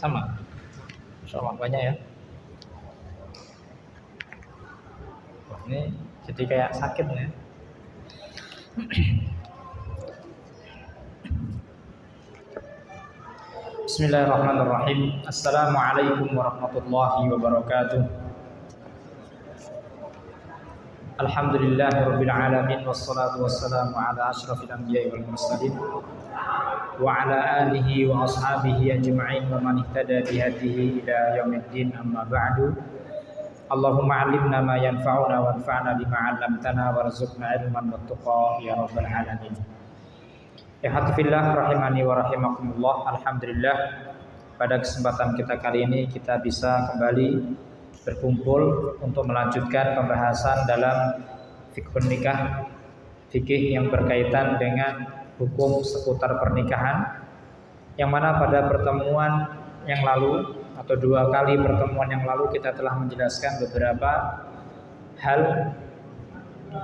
Sama. Insya Allah banyak ya. Wah, ini jadi kayak sakit ya. Bismillahirrahmanirrahim. Assalamualaikum warahmatullahi wabarakatuh. Alhamdulillahirabbil alamin wassalatu wassalamu ala asyrafil anbiya'i wal mursalin wa ala alihi wa ashabihi ajma'in wa man ihtada bihadihi ila yaumiddin, amma ba'du. Allahumma 'allimna ma yanfa'una wanfa'na bima 'allamtana warzuqna ilman wattaqa ya rabbal alamin. Ihwatifillah rahimani wa rahimakumullah. Alhamdulillah, pada kesempatan kita kali ini kita bisa kembali berkumpul untuk melanjutkan pembahasan dalam fikih nikah, fikih yang berkaitan dengan hukum seputar pernikahan, yang mana pada pertemuan yang lalu atau 2 kali pertemuan yang lalu kita telah menjelaskan beberapa hal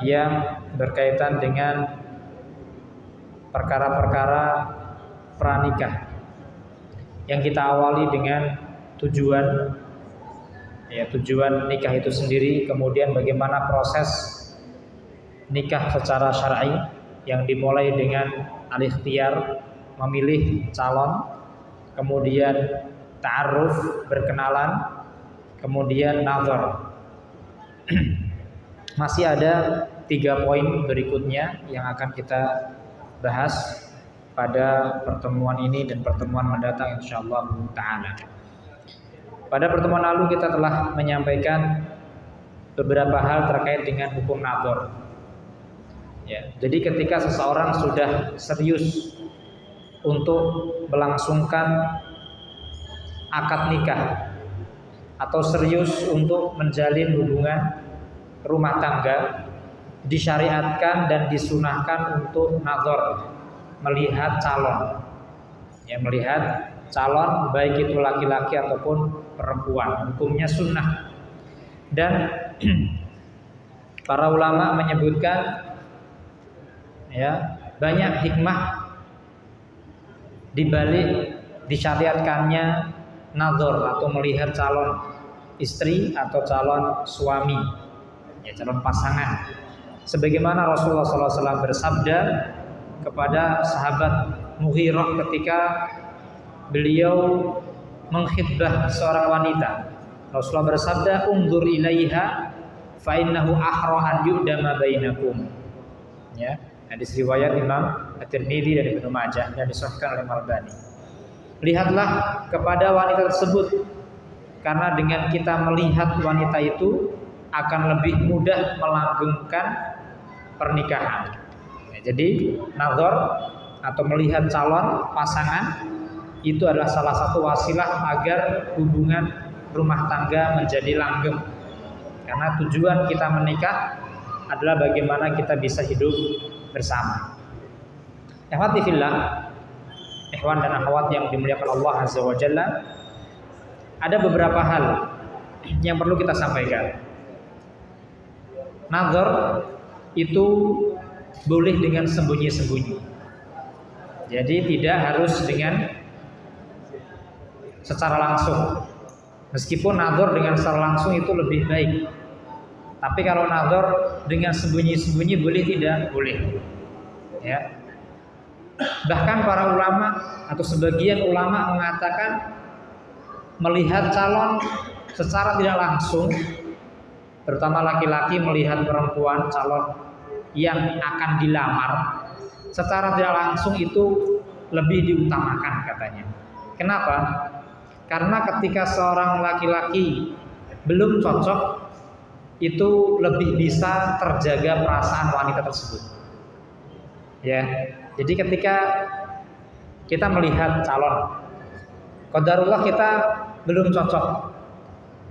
yang berkaitan dengan perkara-perkara pranikah, yang kita awali dengan tujuan nikah itu sendiri, kemudian bagaimana proses nikah secara syar'i yang dimulai dengan al-ikhtiyar, memilih calon, kemudian ta'aruf, berkenalan, kemudian nazar. Masih ada 3 poin berikutnya yang akan kita bahas pada pertemuan ini dan pertemuan mendatang insyaallah ta'ala. Pada pertemuan lalu kita telah menyampaikan beberapa hal terkait dengan hukum nazar. Ya, jadi ketika seseorang sudah serius untuk melangsungkan akad nikah atau serius untuk menjalin hubungan rumah tangga, disyariatkan dan disunahkan untuk nazar, melihat calon. Ya, melihat calon baik itu laki-laki ataupun perempuan, hukumnya sunnah. Dan para ulama menyebutkan ya, banyak hikmah dibalik disyariatkannya nazar atau melihat calon istri atau calon suami, ya, calon pasangan. Sebagaimana Rasulullah SAW bersabda kepada sahabat Mughirah ketika beliau mengkhitbah seorang wanita. Rasulullah bersabda, "Unzur ilaiha fa innahu ahra an yu'dama bainakum." Ya, hadis riwayat Imam At-Tirmidzi dan Ibnu Majah dan disahihkan oleh Al-Albani. Lihatlah kepada wanita tersebut, karena dengan kita melihat wanita itu akan lebih mudah melanggengkan pernikahan. Ya, jadi nazar atau melihat calon pasangan itu adalah salah satu wasilah agar hubungan rumah tangga menjadi langgeng. Karena tujuan kita menikah adalah bagaimana kita bisa hidup bersama. Ikhwati fillah, ikhwan dan akhwat yang dimuliakan Allah Azza wa Jalla, ada beberapa hal yang perlu kita sampaikan. Nazar itu boleh dengan sembunyi-sembunyi. Jadi tidak harus dengan secara langsung. Meskipun nazar dengan secara langsung itu lebih baik. Tapi kalau nazar dengan sembunyi-sembunyi boleh tidak? Boleh. Ya. Bahkan para ulama atau sebagian ulama mengatakan melihat calon secara tidak langsung, terutama laki-laki melihat perempuan calon yang akan dilamar secara tidak langsung itu lebih diutamakan katanya. Kenapa? Karena ketika seorang laki-laki belum cocok, itu lebih bisa terjaga perasaan wanita tersebut. Ya, jadi ketika kita melihat calon, qadarullah kita belum cocok,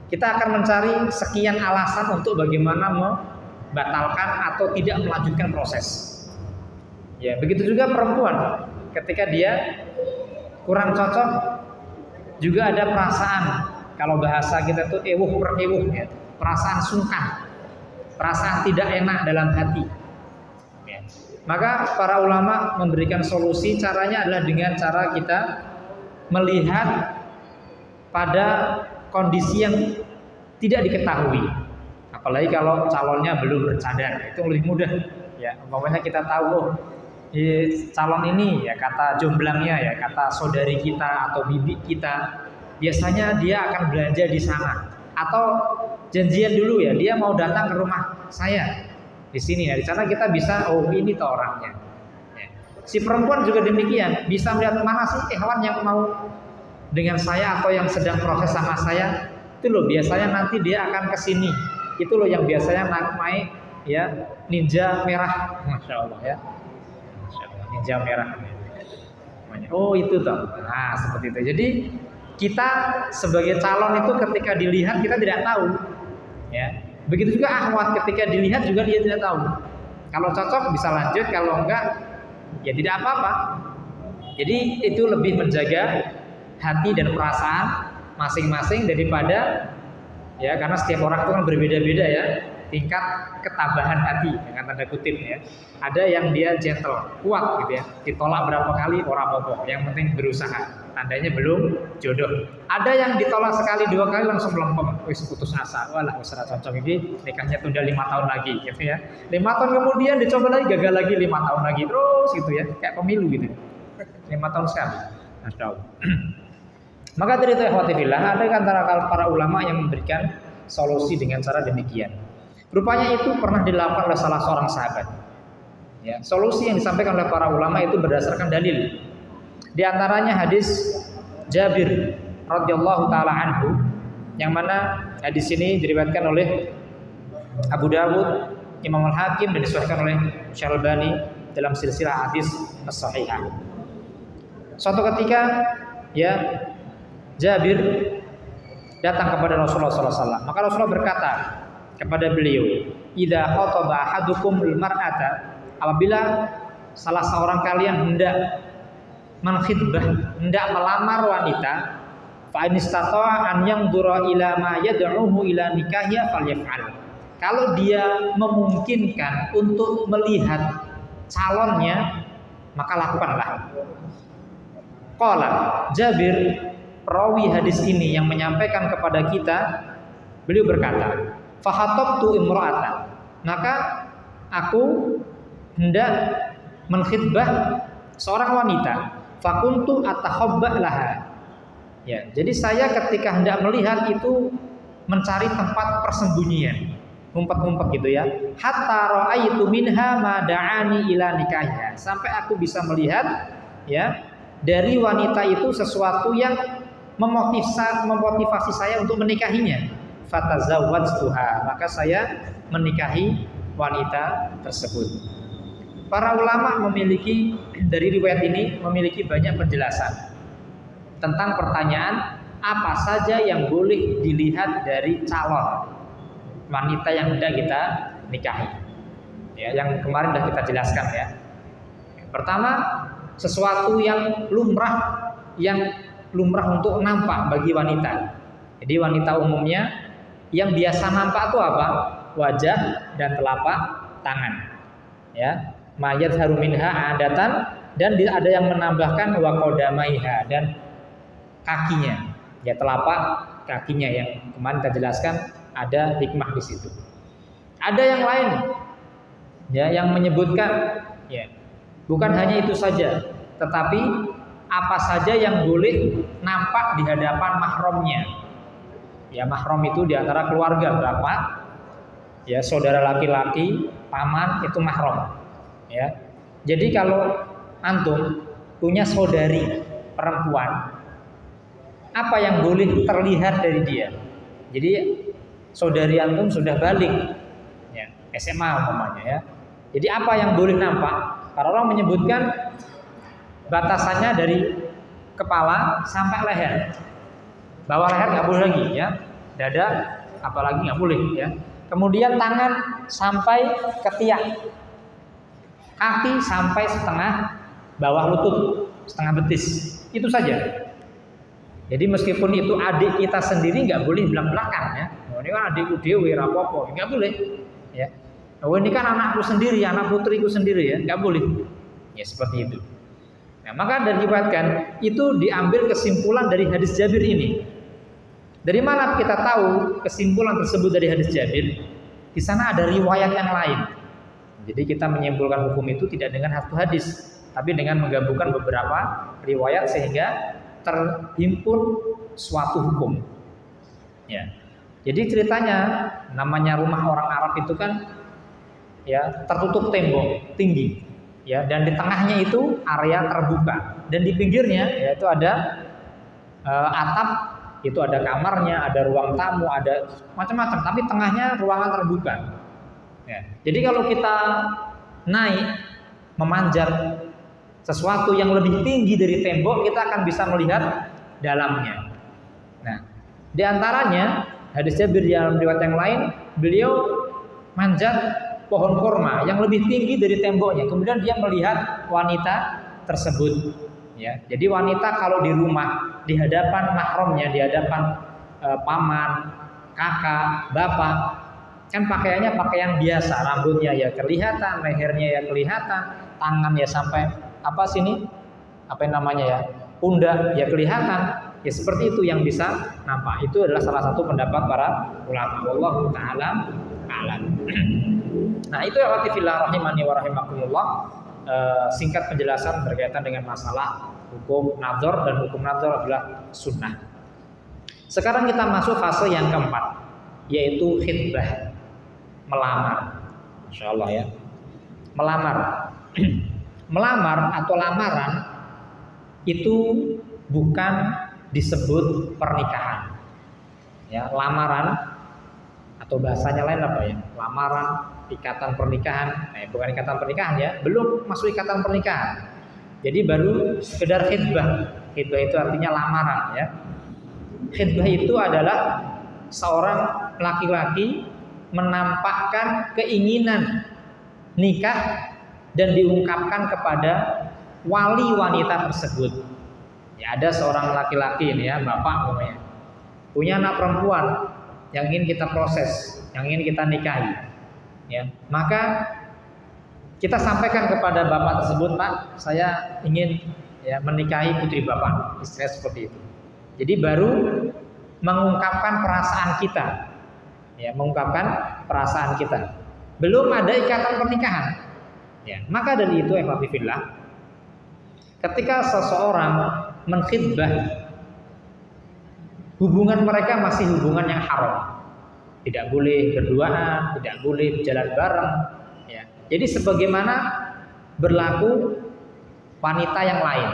kita akan mencari sekian alasan untuk bagaimana membatalkan atau tidak melanjutkan proses. Ya, begitu juga perempuan, ketika dia kurang cocok, juga ada perasaan, kalau bahasa kita tuh ewuh perewuh, ya, perasaan sungkan, perasaan tidak enak dalam hati. Ya. Maka para ulama memberikan solusi, caranya adalah dengan cara kita melihat pada kondisi yang tidak diketahui. Apalagi kalau calonnya belum bercadar, itu lebih mudah. Ya, umpamanya kita tahu, oh, calon ini ya kata jomblangnya ya kata saudari kita atau bibi kita, biasanya dia akan belanja di sana. Atau janjian dulu ya, dia mau datang ke rumah saya di sini ya, di sana kita bisa, oh ini tuh orangnya. Ya. Si perempuan juga demikian, bisa melihat mana sih hewan yang mau dengan saya atau yang sedang proses sama saya. Itu loh biasanya nanti dia akan ke sini. Itu loh yang biasanya naik ya ninja merah, masya Allah ya, masya Allah, ninja merah. Oh itu tuh, nah seperti itu. Jadi kita sebagai calon itu ketika dilihat kita tidak tahu, ya. Begitu juga akhwat ketika dilihat juga dia tidak tahu. Kalau cocok bisa lanjut, kalau enggak ya tidak apa-apa. Jadi itu lebih menjaga hati dan perasaan masing-masing daripada ya, karena setiap orang itu kan berbeda-beda ya tingkat ketabahan hati dengan tanda kutip ya. Ada yang dia gentle, kuat gitu ya, ditolak berapa kali ora apa-apa, yang penting berusaha, tandanya belum jodoh. Ada yang ditolak sekali dua kali langsung melempem, wis putus asa, walah wis ora cocok, ini nikahnya tunda 5 tahun lagi gitu ya. 5 tahun kemudian dicoba lagi, gagal lagi, 5 tahun lagi, terus gitu ya, kayak pemilu gitu. 5 tahun sekali. Masya Allah. Maka dari itu ikhwati fillah, ada antara para ulama yang memberikan solusi dengan cara demikian. Rupanya itu pernah dilakukan oleh salah seorang sahabat. Ya, solusi yang disampaikan oleh para ulama itu berdasarkan dalil. Di antaranya hadis Jabir radhiyallahu taala anhu, yang mana hadis ini diriwayatkan oleh Abu Dawud, Imam Al-Hakim, dan disahihkan oleh Syalbani dalam silsilah hadis as-sahihah. Suatu ketika ya Jabir datang kepada Rasulullah SAW. Maka Rasulullah berkata kepada beliau, "Idza khataba ahadukumul mar'ata," apabila salah seorang kalian hendak menkhitbah, hendak melamar wanita, fa in istata'a an yanzura ila ma yad'uhu ila nikahnya falyaf'al. Kalau dia memungkinkan untuk melihat calonnya, maka lakukanlah. Qala Jabir, perawi hadis ini yang menyampaikan kepada kita, beliau berkata, fahatabtu imra'atan, maka aku hendak menkhitbah seorang wanita, fakuntu atahabba laha. Ya, jadi saya ketika hendak melihat itu mencari tempat persembunyian, ngumpet-ngumpet gitu ya. Hatta ra'aitu minha ma da'ani ila nikahnya, sampai aku bisa melihat ya dari wanita itu sesuatu yang memotivasi saya untuk menikahinya. Fatazawwajtuha, maka saya menikahi wanita tersebut. Para ulama memiliki dari riwayat ini memiliki banyak penjelasan tentang pertanyaan apa saja yang boleh dilihat dari calon wanita yang hendak kita nikahi. Ya, yang kemarin sudah kita jelaskan ya. Pertama, sesuatu yang lumrah untuk nampak bagi wanita. Jadi wanita umumnya yang biasa nampak itu apa? Wajah dan telapak tangan. Ya, mayat haruminha adatan, dan ada yang menambahkan waqodamaiha, dan kakinya. Ya, telapak kakinya yang kemarin kita jelaskan ada hikmah di situ. Ada yang lain ya yang menyebutkan ya bukan hanya itu saja, tetapi apa saja yang boleh nampak di hadapan mahramnya. Ya, mahram itu diantara keluarga berapa? Ya, saudara laki-laki, paman, itu mahram. Ya, jadi kalau antum punya saudari perempuan, apa yang boleh terlihat dari dia? Jadi saudari antum sudah balik, ya, SMA umpamanya ya. Jadi apa yang boleh nampak? Para orang menyebutkan batasannya dari kepala sampai leher. Bawah leher nggak boleh lagi ya, dada apalagi nggak boleh ya. Kemudian tangan sampai ketiak, kaki sampai setengah bawah lutut, setengah betis, itu saja. Jadi meskipun itu adik kita sendiri nggak boleh belak-belakan ya. Oh, ini kan adikku dewe rapopo, nggak boleh ya. Oh, ini kan anakku sendiri, anak putriku sendiri ya, nggak boleh. Ya seperti itu. Nah, maka dari diriwayatkan itu diambil kesimpulan dari hadis Jabir ini Dari mana kita tahu kesimpulan tersebut dari hadis Jabir? Di sana ada riwayat yang lain. Jadi kita menyimpulkan hukum itu tidak dengan satu hadis, tapi dengan menggabungkan beberapa riwayat sehingga terhimpun suatu hukum. Ya. Jadi ceritanya namanya rumah orang Arab itu kan ya tertutup tembok tinggi, ya, dan di tengahnya itu area terbuka dan di pinggirnya yaitu ada atap, itu ada kamarnya, ada ruang tamu, ada macam-macam, tapi tengahnya ruangan terbuka. Ya. Jadi kalau kita naik memanjat sesuatu yang lebih tinggi dari tembok, kita akan bisa melihat dalamnya. Nah, di antaranya hadis Jabir dalam riwayat yang lain, beliau manjat pohon kurma yang lebih tinggi dari temboknya. Kemudian dia melihat wanita tersebut. Ya, jadi wanita kalau di rumah, di hadapan mahramnya, di hadapan paman, kakak, bapak, kan pakaiannya pakaian biasa, rambutnya ya kelihatan, lehernya ya kelihatan, tangan ya sampai apa sini, apa yang namanya ya, pundak ya kelihatan. Ya seperti itu yang bisa nampak. Itu adalah salah satu pendapat para ulama. Wallahu taala a'lam. Nah, itu ya fillah rahimani wa rahimakumullah, singkat penjelasan berkaitan dengan masalah hukum nadzar, dan hukum nadzar adalah sunnah. Sekarang kita masuk fase yang keempat, yaitu khitbah, melamar. Masya Allah ya, melamar. Melamar atau lamaran itu bukan disebut pernikahan. Ya, lamaran atau bahasanya lain apa ya? Lamaran, ikatan pernikahan. Bukan ikatan pernikahan ya, belum masuk ikatan pernikahan. Jadi baru sekedar khitbah. Khitbah itu artinya lamaran ya. Khitbah itu adalah seorang laki-laki menampakkan keinginan nikah dan diungkapkan kepada wali wanita tersebut. Ya, ada seorang laki-laki ini ya, bapak namanya, punya anak perempuan yang ingin kita proses, yang ingin kita nikahi. Ya, maka kita sampaikan kepada bapak tersebut, Pak, saya ingin ya menikahi putri bapak, istilah seperti itu. Jadi baru mengungkapkan perasaan kita, ya, mengungkapkan perasaan kita. Belum ada ikatan pernikahan. Ya, maka dari itu, fillah, ketika seseorang menkhitbah, hubungan mereka masih hubungan yang haram. Tidak boleh berduaan, tidak boleh berjalan bareng. Ya. Jadi sebagaimana berlaku wanita yang lain.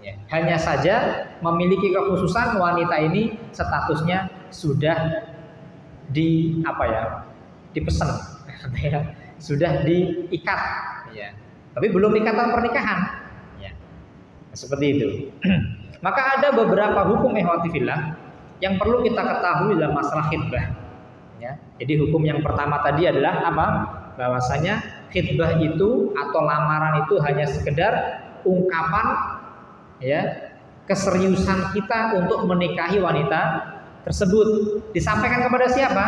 Ya. Hanya saja memiliki kekhususan wanita ini statusnya sudah dipesan, sudah diikat. Ya. Tapi belum ikatan pernikahan. Seperti itu. Maka ada beberapa hukum fillah yang perlu kita ketahui dalam masalah khitbah. Ya. Jadi hukum yang pertama tadi adalah apa? Bahwasanya khitbah itu atau lamaran itu hanya sekedar ungkapan ya keseriusan kita untuk menikahi wanita tersebut. Disampaikan kepada siapa?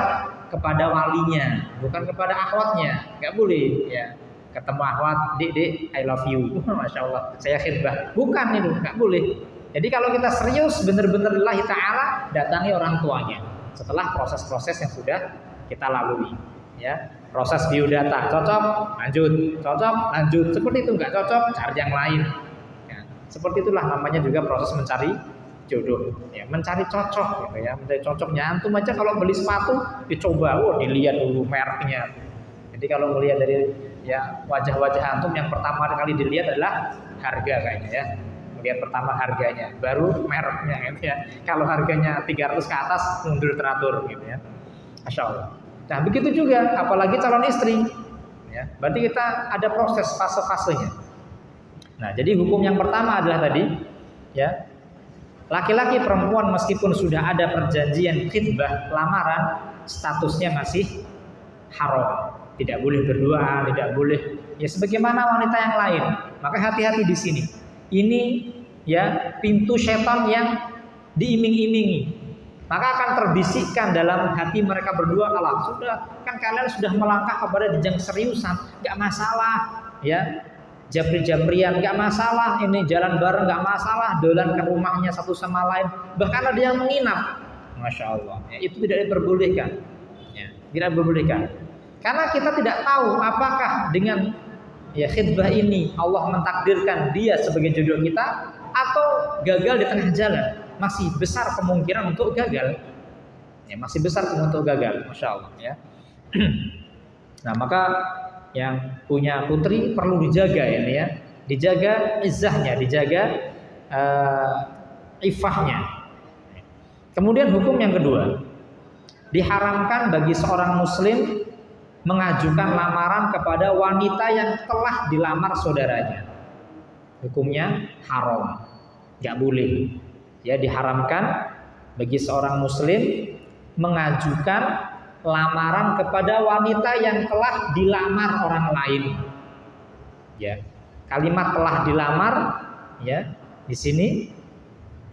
Kepada walinya, bukan kepada akhwatnya. Nggak boleh ya. Ketemu akhwat, dek, I love you, masya Allah, saya khitbah. Bukan itu, nggak boleh. Jadi kalau kita serius benar-benar lillahi ta'ala, datangi orang tuanya. Setelah proses-proses yang sudah kita lalui, ya, proses biodata, cocok, lanjut, cocok, lanjut. Seperti itu, nggak cocok, cari yang lain. Ya, seperti itulah namanya juga proses mencari jodoh, ya, mencari cocok, gitu ya, mencari cocoknya. Antum aja kalau beli sepatu, dicoba, dilihat dulu mereknya. Jadi kalau melihat dari ya wajah-wajah antum, yang pertama kali dilihat adalah harga kayaknya ya. Melihat pertama harganya, baru mereknya gitu ya. Kalau harganya 300 ke atas mundur teratur gitu ya. Masya Allah. Nah begitu juga apalagi calon istri ya. Berarti kita ada proses fase-fasenya. Nah jadi hukum yang pertama adalah tadi ya, laki-laki perempuan meskipun sudah ada perjanjian khitbah lamaran, statusnya masih haram. Tidak boleh berdua, tidak boleh ya sebagaimana wanita yang lain. Maka hati-hati di sini. Ini ya pintu setan yang diiming-imingi. Maka akan terbisikkan dalam hati mereka berdua, kalau sudah kan kalian sudah melangkah kepada jenjang seriusan, nggak masalah ya. Japri-japrian nggak masalah, ini jalan bareng nggak masalah, dolan ke rumahnya satu sama lain. Bahkan ada yang menginap. Masya Allah. Ya, itu tidak diperbolehkan. Ya, tidak diperbolehkan. Karena kita tidak tahu apakah dengan ya khidbah ini Allah mentakdirkan dia sebagai jodoh kita atau gagal di tengah jalan. Masih besar kemungkinan untuk gagal. Ya, masih besar kemungkinan untuk gagal. Masya Allah. Ya. Nah, maka yang punya putri perlu dijaga ini ya, dijaga izzahnya, dijaga ifahnya. Kemudian hukum yang kedua, diharamkan bagi seorang muslim mengajukan lamaran kepada wanita yang telah dilamar saudaranya. Hukumnya haram, nggak boleh. Ya, diharamkan bagi seorang muslim mengajukan lamaran kepada wanita yang telah dilamar orang lain. Ya, kalimat telah dilamar, ya, di sini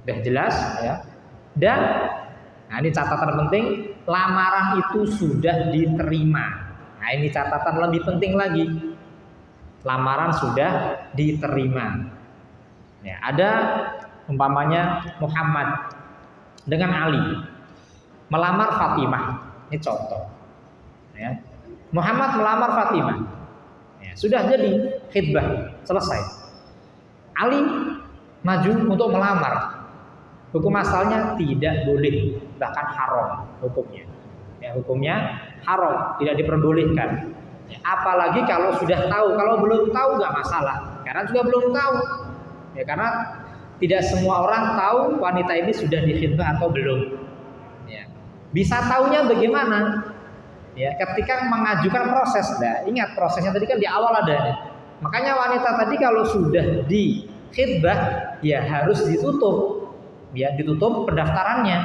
sudah jelas, ya. Dan nah ini catatan penting, lamaran itu sudah diterima. Nah ini catatan lebih penting lagi, lamaran sudah diterima. Ya, ada umpamanya Muhammad dengan Ali melamar Fatimah. Ini contoh. Ya. Muhammad melamar Fatimah. Ya, sudah jadi khidbah, selesai. Ali maju untuk melamar. Hukum asalnya tidak boleh, bahkan haram hukumnya. Ya, hukumnya haram, tidak diperbolehkan. Ya, apalagi kalau sudah tahu, kalau belum tahu nggak masalah. Karena juga belum tahu. Ya, karena tidak semua orang tahu wanita ini sudah dikhidbah atau belum. Bisa taunya bagaimana? Ya, ketika mengajukan proses. Nah, ingat prosesnya tadi kan di awal ada. Makanya wanita tadi kalau sudah di khidbah ya harus ditutup. Ya, ditutup pendaftarannya.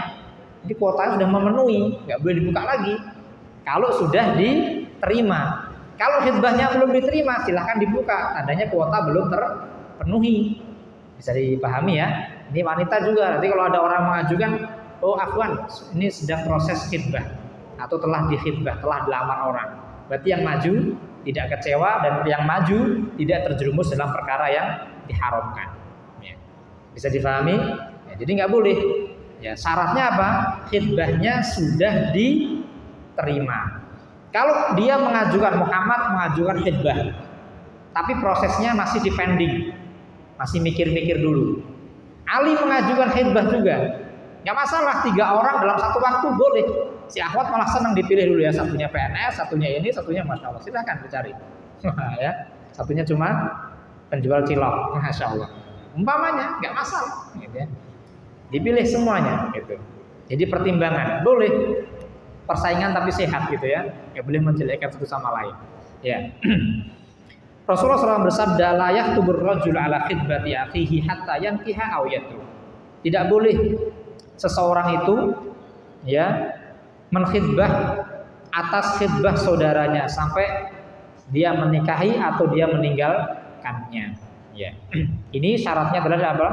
Jadi kuotanya sudah memenuhi, nggak boleh dibuka lagi. Kalau sudah diterima. Kalau khidbahnya belum diterima, silahkan dibuka. Tandanya kuota belum terpenuhi. Bisa dipahami ya. Ini wanita juga. Nanti kalau ada orang mengajukan, oh afwan, ini sedang proses khidbah atau telah dikhidbah, telah dilamar orang. Berarti yang maju tidak kecewa dan yang maju tidak terjerumus dalam perkara yang diharamkan. Ya. Bisa difahami? Ya, jadi nggak boleh. Ya, syaratnya apa? Khidbahnya sudah diterima. Kalau dia mengajukan, Muhammad mengajukan khidbah, tapi prosesnya masih dipending, masih mikir-mikir dulu. Ali mengajukan khidbah juga. Nggak masalah, 3 orang dalam satu waktu boleh. Si akhwat malah senang dipilih dulu ya, satunya PNS, satunya ini, satunya Masya Allah. Silahkan dicari. Ya, satunya cuma penjual cilok, Masya Allah. Umpamanya nggak masalah, gitu ya. Dipilih semuanya, gitu. Jadi pertimbangan boleh, persaingan tapi sehat, gitu ya. Nggak boleh menjelekkan satu sama lain. Ya. Rasulullah SAW bersabda, la yahtubur rajul ala khidbati akhihi hatta yankiha aw yatru. Tidak boleh seseorang itu ya menkhidbah atas khidbah saudaranya sampai dia menikahi atau dia meninggalkannya. Ya. Ini syaratnya adalah apa?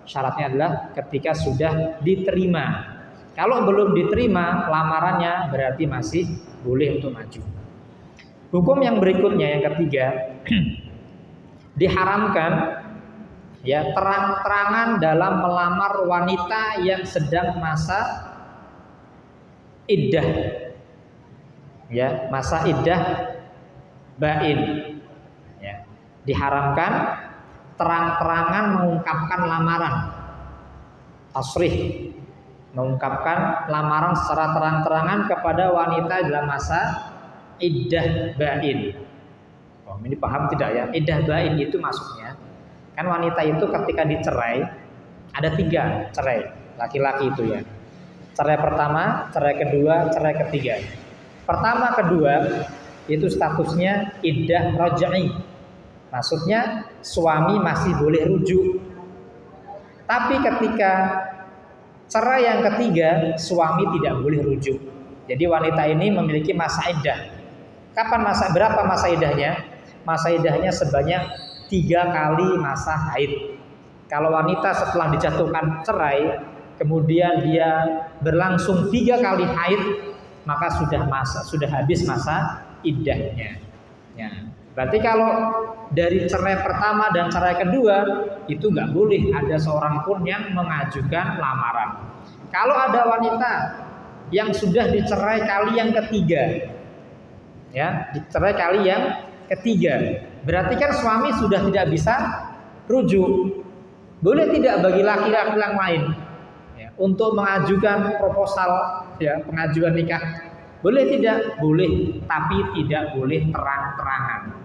Syaratnya adalah ketika sudah diterima. Kalau belum diterima lamarannya berarti masih boleh untuk maju. Hukum yang berikutnya yang ketiga, diharamkan ya terang-terangan dalam melamar wanita yang sedang masa iddah. Ya, masa iddah bain. Ya. Diharamkan terang-terangan mengungkapkan lamaran. Tasrih, mengungkapkan lamaran secara terang-terangan kepada wanita dalam masa iddah bain. Oh, ini paham tidak ya? Iddah bain itu maksudnya kan wanita itu ketika dicerai ada 3 cerai laki-laki itu ya. Cerai pertama, cerai kedua, cerai ketiga. Pertama, kedua itu statusnya iddah raj'i. Maksudnya suami masih boleh rujuk. Tapi ketika cerai yang ketiga, suami tidak boleh rujuk. Jadi wanita ini memiliki masa iddah. Berapa masa iddahnya? Masa iddahnya sebanyak 3 kali masa haid. Kalau wanita setelah dijatuhkan cerai, kemudian dia berlangsung 3 kali haid, maka sudah habis masa iddahnya. Ya. Berarti kalau dari cerai pertama dan cerai kedua itu nggak boleh ada seorang pun yang mengajukan lamaran. Kalau ada wanita yang sudah dicerai kali yang ketiga, ya, dicerai kali yang ketiga, berarti kan suami sudah tidak bisa rujuk. Boleh tidak bagi laki-laki yang lain ya, untuk mengajukan proposal, ya, pengajuan nikah? Boleh tidak? Boleh, tapi tidak boleh terang-terangan.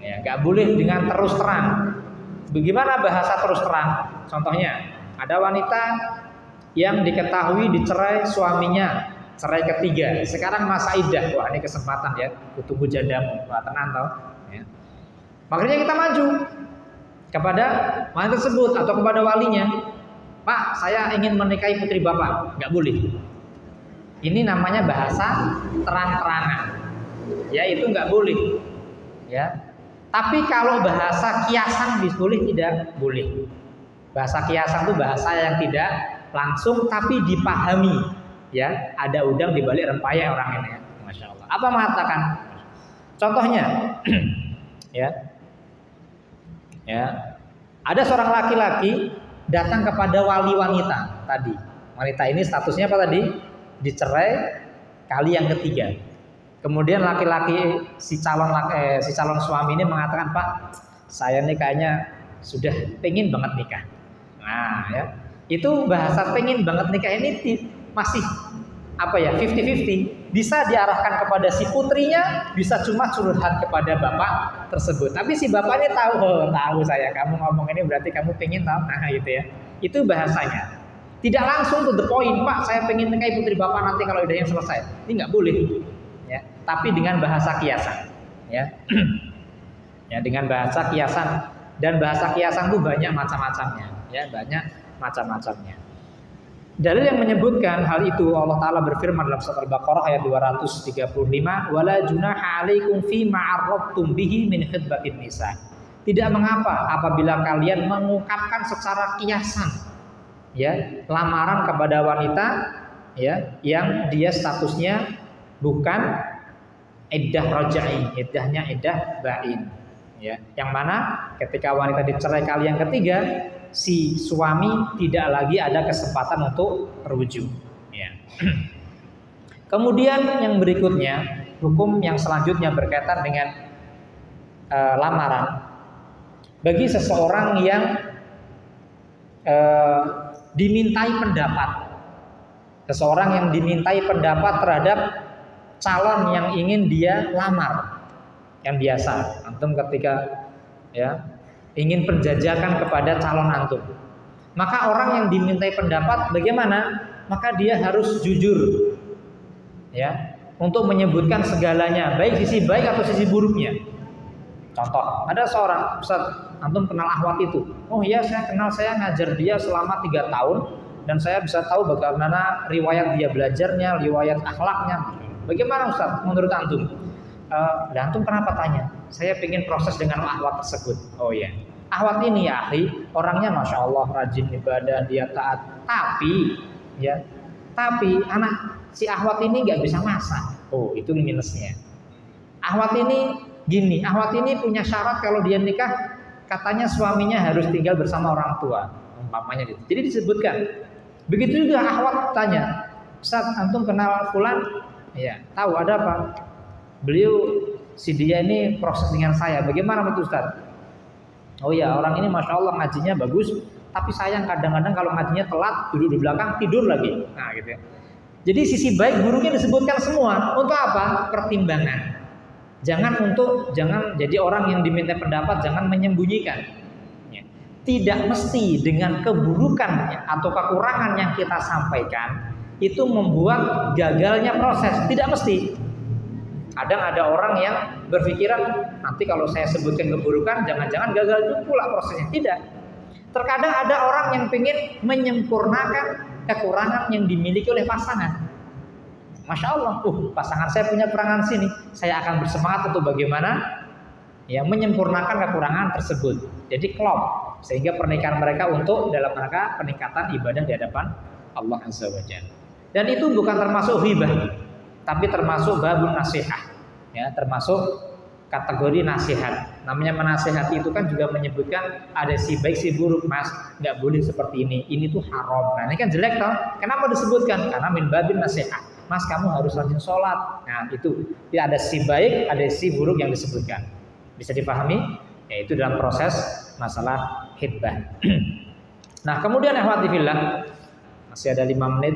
Ya, nggak boleh dengan terus terang. Bagaimana bahasa terus terang? Contohnya, ada wanita yang diketahui dicerai suaminya, cerai ketiga. Sekarang masa iddah. Wah, ini kesempatan ya. Kutunggu jadamu. Wah, tenang tau. Ya. Makanya kita maju kepada wanita tersebut atau kepada walinya. Pak, saya ingin menikahi putri bapak. Nggak boleh. Ini namanya bahasa terang-terangan. Ya, itu nggak boleh. Ya. Tapi kalau bahasa kiasan boleh tidak? Boleh. Bahasa kiasan itu bahasa yang tidak langsung tapi dipahami. Ya, ada udang di balik rempayek orang ini. Ya. Masya Allah. Apa mengatakan? Contohnya, ya, ada seorang laki-laki datang kepada wali wanita tadi. Wanita ini statusnya apa tadi? Dicerai kali yang ketiga. Kemudian laki-laki si calon suami ini mengatakan, Pak, saya nih kayaknya sudah pengen banget nikah. Nah, ya, itu bahasa pengen banget nikah ini masih apa ya, 50-50. Bisa diarahkan kepada si putrinya, bisa cuma curhat kepada bapak tersebut. Tapi si bapaknya tahu saya, kamu ngomong ini berarti kamu pengen tahu. Nah, gitu ya. Itu bahasanya. Tidak langsung to the point, Pak, saya pengen nikahi putri bapak nanti kalau idahnya selesai. Ini nggak boleh. Ya, tapi dengan bahasa kiasan, ya, ya, dengan bahasa kiasan, dan bahasa kiasan itu banyak macam-macamnya, ya, banyak macam-macamnya. Dalil yang menyebutkan hal itu, Allah Taala berfirman dalam surat Al-Baqarah ayat 235, wala junaha alaikum fi ma'arrabtum bihi min khidbatin nisa. Tidak mengapa apabila kalian mengungkapkan secara kiasan, ya, lamaran kepada wanita, ya, yang dia statusnya bukan iddah raj'i, iddahnya iddah ba'in, ya. Yang mana ketika wanita dicerai kali yang ketiga, si suami tidak lagi ada kesempatan untuk merujuk, ya. Kemudian yang berikutnya, hukum yang selanjutnya berkaitan dengan lamaran. Bagi seseorang yang dimintai pendapat, seseorang yang dimintai pendapat terhadap calon yang ingin dia lamar, yang biasa antum ketika, ya, ingin penjajakan kepada calon antum, maka orang yang dimintai pendapat bagaimana? Maka dia harus jujur, ya, untuk menyebutkan segalanya, baik sisi baik atau sisi buruknya. Contoh, ada seorang, Ustaz, antum kenal Ahwat itu? Oh iya, saya kenal, saya ngajar dia selama 3 tahun dan saya bisa tahu bagaimana riwayat dia belajarnya, riwayat akhlaknya. Bagaimana Ustaz menurut antum? Dan antum kenapa tanya? Saya ingin proses dengan Ahwat tersebut. Oh iya, Ahwat ini ya akhi, orangnya Masya Allah rajin ibadah, dia taat. Tapi anak si Ahwat ini nggak bisa masak. Oh, itu minusnya. Ahwat ini gini, Ahwat ini punya syarat kalau dia nikah, katanya suaminya harus tinggal bersama orang tua, umpamanya gitu. Jadi disebutkan. Begitu juga Ahwat tanya, Ustaz, antum kenal fulan? Ya, tahu, ada apa? Beliau, si dia ini proses dengan saya. Bagaimana menurut Ustaz? Oh ya, orang ini Masya Allah ngajinya bagus, tapi sayang kadang-kadang kalau ngajinya telat, duduk di belakang, tidur lagi. Nah, gitu ya. Jadi sisi baik buruknya disebutkan semua. Untuk apa? Pertimbangan. Jangan jadi orang yang diminta pendapat, jangan menyembunyikan. Ya. Tidak mesti dengan keburukan atau kekurangan yang kita sampaikan itu membuat gagalnya proses. Tidak mesti. Kadang ada orang yang berpikiran nanti kalau saya sebutkan keburukan, jangan-jangan gagal itu pula prosesnya. Tidak. Terkadang ada orang yang ingin menyempurnakan kekurangan yang dimiliki oleh pasangan. Masya Allah, pasangan saya punya kekurangan sini, saya akan bersemangat untuk bagaimana ya menyempurnakan kekurangan tersebut. Jadi klop, sehingga pernikahan mereka untuk dalam rangka peningkatan ibadah di hadapan Allah Azza wa Jalla. Dan itu bukan termasuk ghibah, tapi termasuk babun nasihah, ya, termasuk kategori nasihat. Namanya menasihati itu kan juga menyebutkan ada si baik si buruk, mas, nggak boleh seperti ini tuh haram. Nah ini kan jelek toh. Kenapa disebutkan? Karena min babin nasihat. Mas kamu harus rajin sholat. Nah itu ya, ada si baik, ada si buruk yang disebutkan. Bisa dipahami? Yaitu dalam proses masalah hitbah. Nah kemudian ikhwati fillah, masih ada 5 menit.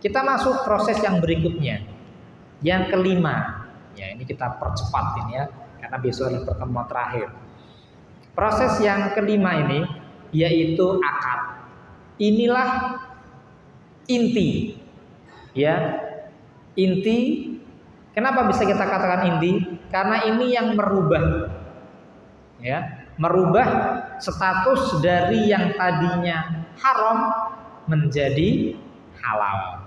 Kita masuk proses yang berikutnya, yang kelima. Ya ini kita percepat ini ya, karena besok adalah pertemuan terakhir. Proses yang kelima ini yaitu akad. Inilah inti, ya inti. Kenapa bisa kita katakan inti? Karena ini yang merubah, ya merubah status dari yang tadinya haram menjadi halal.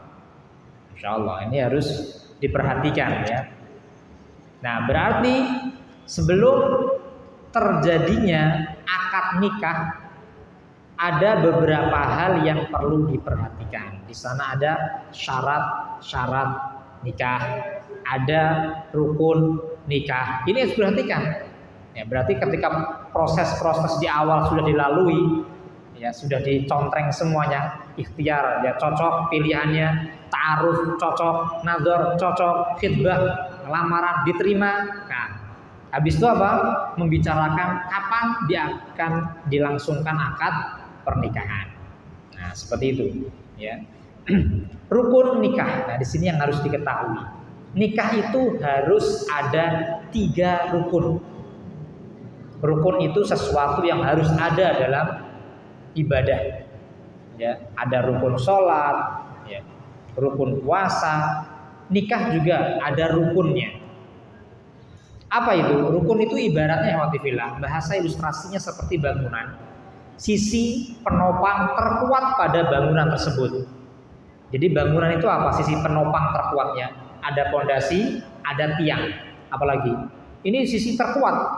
Insya Allah ini harus diperhatikan ya. Nah berarti sebelum terjadinya akad nikah ada beberapa hal yang perlu diperhatikan. Di sana ada syarat-syarat nikah, ada rukun nikah. Ini harus diperhatikan. Ya berarti ketika proses-proses di awal sudah dilalui, ya sudah dicontreng semuanya, ikhtiar ya cocok pilihannya, ta'aruf cocok, nazar cocok, khitbah, lamaran diterima. Nah, habis itu apa? Membicarakan kapan dia akan dilangsungkan akad pernikahan. Nah, seperti itu, ya. Rukun nikah. Nah, di sini yang harus diketahui. Nikah itu harus ada 3 rukun. Rukun itu sesuatu yang harus ada dalam ibadah. Ya, ada rukun sholat, ya, rukun puasa. Nikah juga ada rukunnya. Apa itu? Rukun itu ibaratnya ikhwatifillah, bahasa ilustrasinya seperti bangunan. Sisi penopang terkuat pada bangunan tersebut. Jadi bangunan itu apa? Sisi penopang terkuatnya. Ada pondasi, ada tiang. Apalagi? Ini sisi terkuat.